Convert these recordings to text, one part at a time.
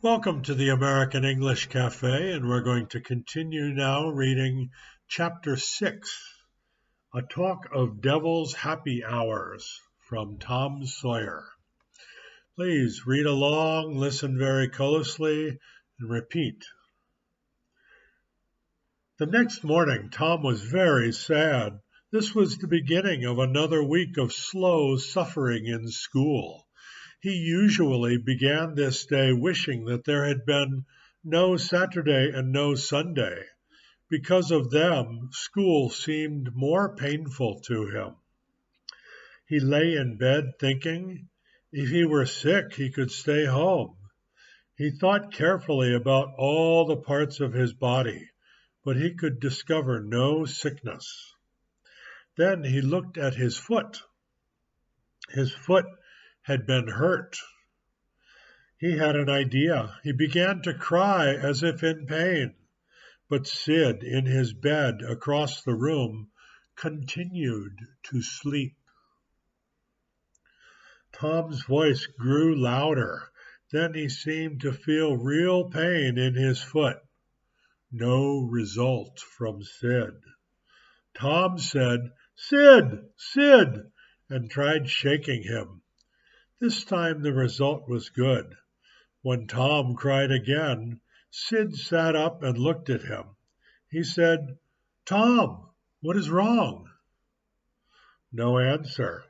Welcome to the American English Cafe, and we're going to continue now reading Chapter 6, A Talk of Devil's Happy Hours from Tom Sawyer. Please read along, listen very closely, and repeat. The next morning, Tom was very sad. This was the beginning of another week of slow suffering in school. He usually began this day wishing that there had been no Saturday and no Sunday. Because of them, school seemed more painful to him. He lay in bed thinking, if he were sick, he could stay home. He thought carefully about all the parts of his body, but he could discover no sickness. Then he looked at his foot. His foot had been hurt. He had an idea. He began to cry as if in pain. But Sid, in his bed across the room, continued to sleep. Tom's voice grew louder. Then he seemed to feel real pain in his foot. No result from Sid. Tom said, "Sid, Sid," and tried shaking him. This time the result was good. When Tom cried again, Sid sat up and looked at him. He said, "Tom, what is wrong?" No answer.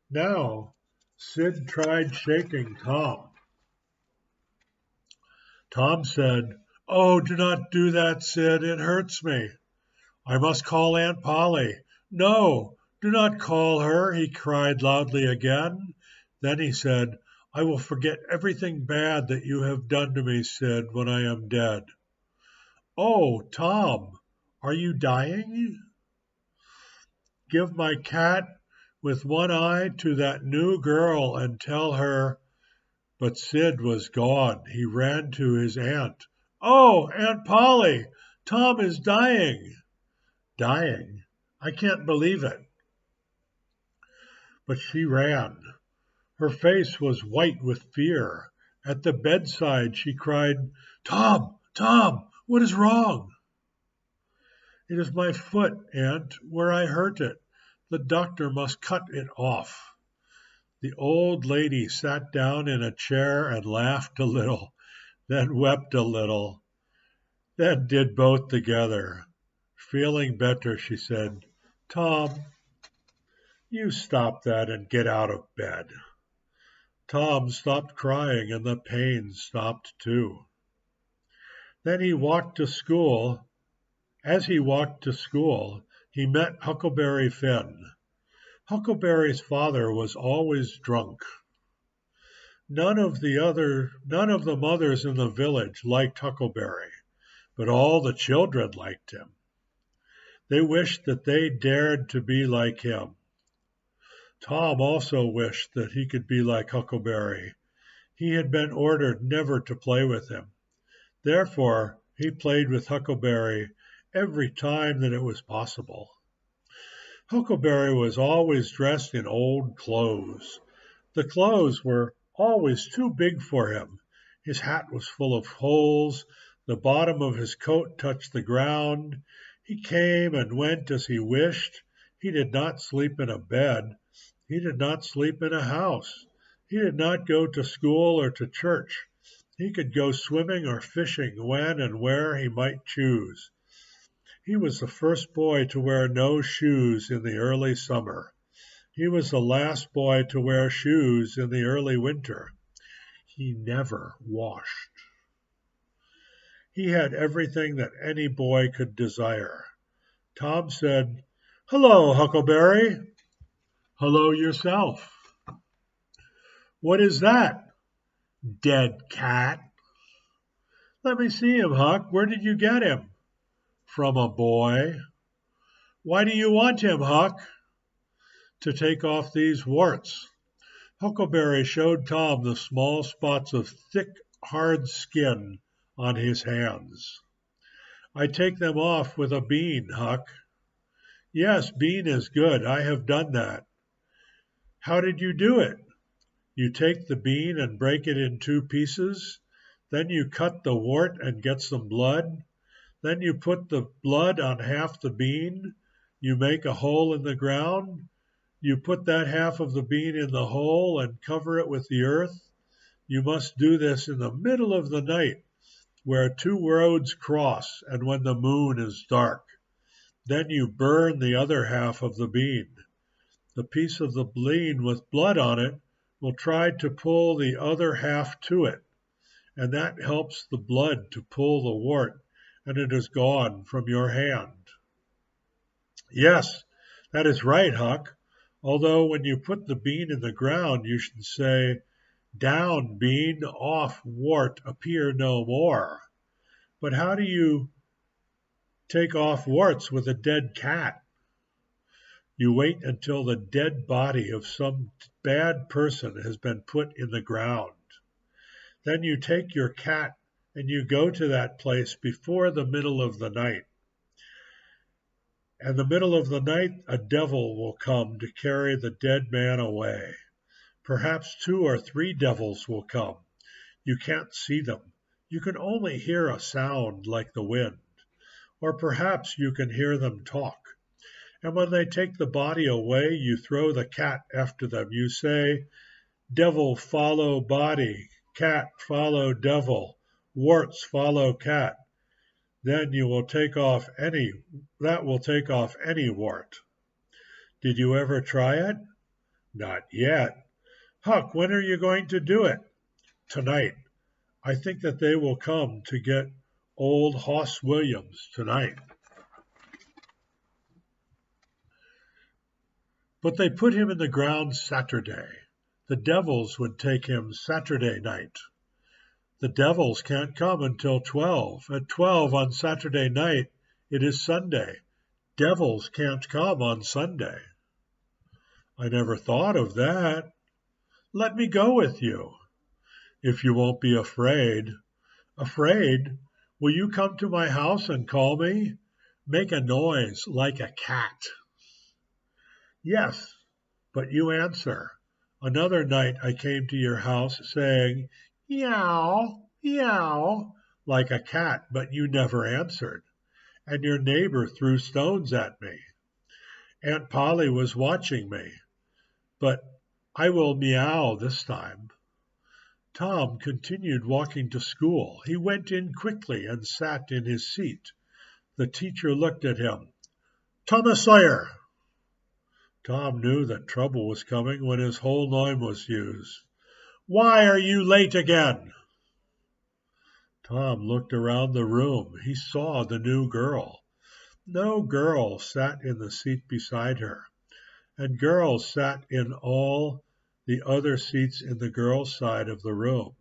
Now Sid tried shaking Tom. Tom said, "Oh, do not do that, Sid. It hurts me. I must call Aunt Polly." "No, do not call her," he cried loudly again. Then he said, "I will forget everything bad that you have done to me, Sid, when I am dead." "Oh, Tom, are you dying?" "Give my cat with one eye to that new girl and tell her—" But Sid was gone. He ran to his aunt. "Oh, Aunt Polly, Tom is dying." "Dying? I can't believe it." But she ran. Her face was white with fear. At the bedside she cried, "Tom, Tom, what is wrong?" "It is my foot, Aunt, where I hurt it. The doctor must cut it off." The old lady sat down in a chair and laughed a little, then wept a little, then did both together. Feeling better, she said, "Tom, you stop that and get out of bed." Tom stopped crying and the pain stopped too. Then he walked to school. As he walked to school, he met Huckleberry Finn. Huckleberry's father was always drunk. None of the mothers in the village liked Huckleberry, but all the children liked him. They wished that they dared to be like him. Tom also wished that he could be like Huckleberry. He had been ordered never to play with him. Therefore, he played with Huckleberry every time that it was possible. Huckleberry was always dressed in old clothes. The clothes were always too big for him. His hat was full of holes. The bottom of his coat touched the ground. He came and went as he wished. He did not sleep in a bed. He did not sleep in a house. He did not go to school or to church. He could go swimming or fishing when and where he might choose. He was the first boy to wear no shoes in the early summer. He was the last boy to wear shoes in the early winter. He never washed. He had everything that any boy could desire. Tom said, "Hello, Huckleberry." "Hello yourself." "What is that?" "Dead cat." "Let me see him, Huck. Where did you get him?" "From a boy." "Why do you want him, Huck?" "To take off these warts." Huckleberry showed Tom the small spots of thick, hard skin on his hands. "I take them off with a bean, Huck." "Yes, bean is good. I have done that." "How did you do it?" "You take the bean and break it in two pieces. Then you cut the wart and get some blood. Then you put the blood on half the bean. You make a hole in the ground. You put that half of the bean in the hole and cover it with the earth. You must do this in the middle of the night, where two roads cross and when the moon is dark. Then you burn the other half of the bean. The piece of the bean with blood on it will try to pull the other half to it, and that helps the blood to pull the wart, and it is gone from your hand. Yes, that is right, Huck. Although when you put the bean in the ground, you should say, "Down, bean, off, wart, appear no more." But how do you take off warts with a dead cat? You wait until the dead body of some bad person has been put in the ground. Then you take your cat and you go to that place before the middle of the night. And the middle of the night, a devil will come to carry the dead man away. Perhaps 2 or 3 devils will come. You can't see them. You can only hear a sound like the wind. Or perhaps you can hear them talk. And when they take the body away, you throw the cat after them. You say, "Devil follow body, cat follow devil, warts follow cat." Then you will take off any wart. Did you ever try it? Not yet. Huck, when are you going to do it? Tonight. I think that they will come to get old Hoss Williams tonight. But they put him in the ground Saturday. The devils would take him Saturday night. The devils can't come until 12. At 12 on Saturday night, it is Sunday. Devils can't come on Sunday. I never thought of that. Let me go with you. If you won't be afraid. Afraid? Will you come to my house and call me? Make a noise like a cat. Yes, but you answer. Another night I came to your house saying, "Meow, meow," like a cat, but you never answered. And your neighbor threw stones at me. Aunt Polly was watching me. But I will meow this time. Tom continued walking to school. He went in quickly and sat in his seat. The teacher looked at him. "Thomas Sawyer!" Tom knew that trouble was coming when his whole name was used. "Why are you late again?" Tom looked around the room. He saw the new girl. No girl sat in the seat beside her, and girls sat in all the other seats in the girls' side of the room.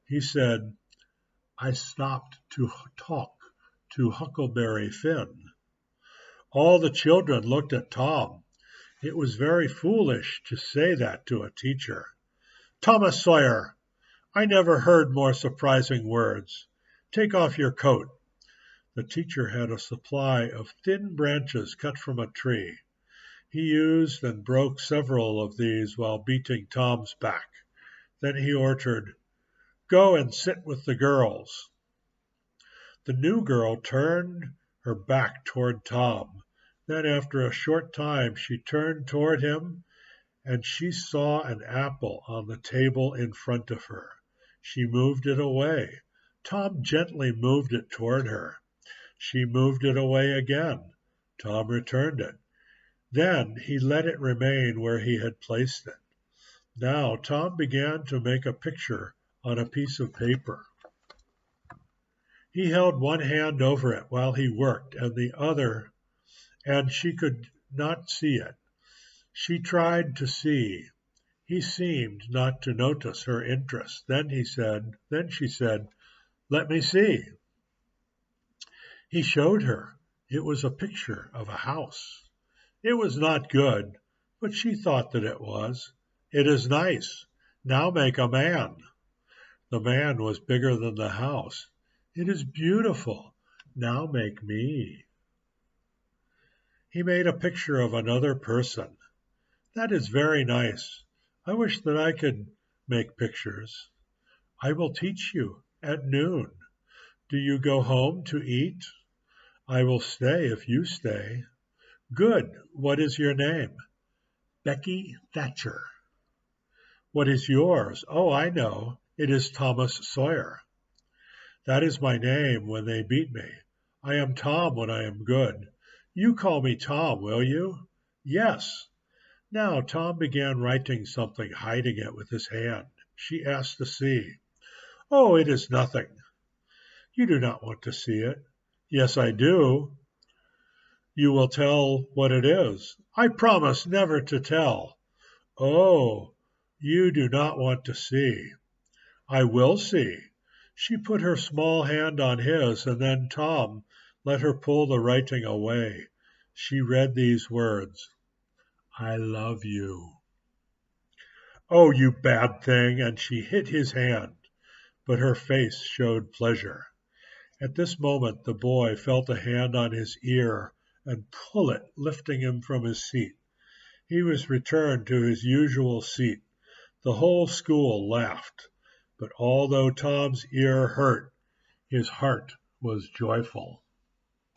He said, "I stopped to talk to Huckleberry Finn." All the children looked at Tom. It was very foolish to say that to a teacher. "Thomas Sawyer, I never heard more surprising words. Take off your coat." The teacher had a supply of thin branches cut from a tree. He used and broke several of these while beating Tom's back. Then he ordered, "Go and sit with the girls." The new girl turned her back toward Tom. Then after a short time she turned toward him, and she saw an apple on the table in front of her. She moved it away. Tom gently moved it toward her. She moved it away again. Tom returned it. Then he let it remain where he had placed it. Now Tom began to make a picture on a piece of paper. He held one hand over it while he worked, and the other, and she could not see it. She tried to see. He seemed not to notice her interest. Then she said, "Let me see." He showed her. It was a picture of a house. It was not good, but she thought that it was. "It is nice. Now make a man." The man was bigger than the house. "It is beautiful. Now make me." He made a picture of another person. "That is very nice. I wish that I could make pictures." "I will teach you. At noon. Do you go home to eat? I will stay if you stay. Good. What is your name? Becky Thatcher. What is yours? Oh, I know. It is Thomas Sawyer. That is my name when they beat me. I am Tom when I am good. You call me Tom, will you? Yes. Now Tom began writing something, hiding it with his hand. She asked to see. Oh, it is nothing. You do not want to see it. Yes, I do. You will tell what it is. I promise never to tell. Oh, you do not want to see. I will see. She put her small hand on his, and then Tom let her pull the writing away. She read these words, I love you. Oh, you bad thing, and she hit his hand, but her face showed pleasure. At this moment the boy felt a hand on his ear and pull it, lifting him from his seat. He was returned to his usual seat. The whole school laughed, but although Tom's ear hurt, his heart was joyful.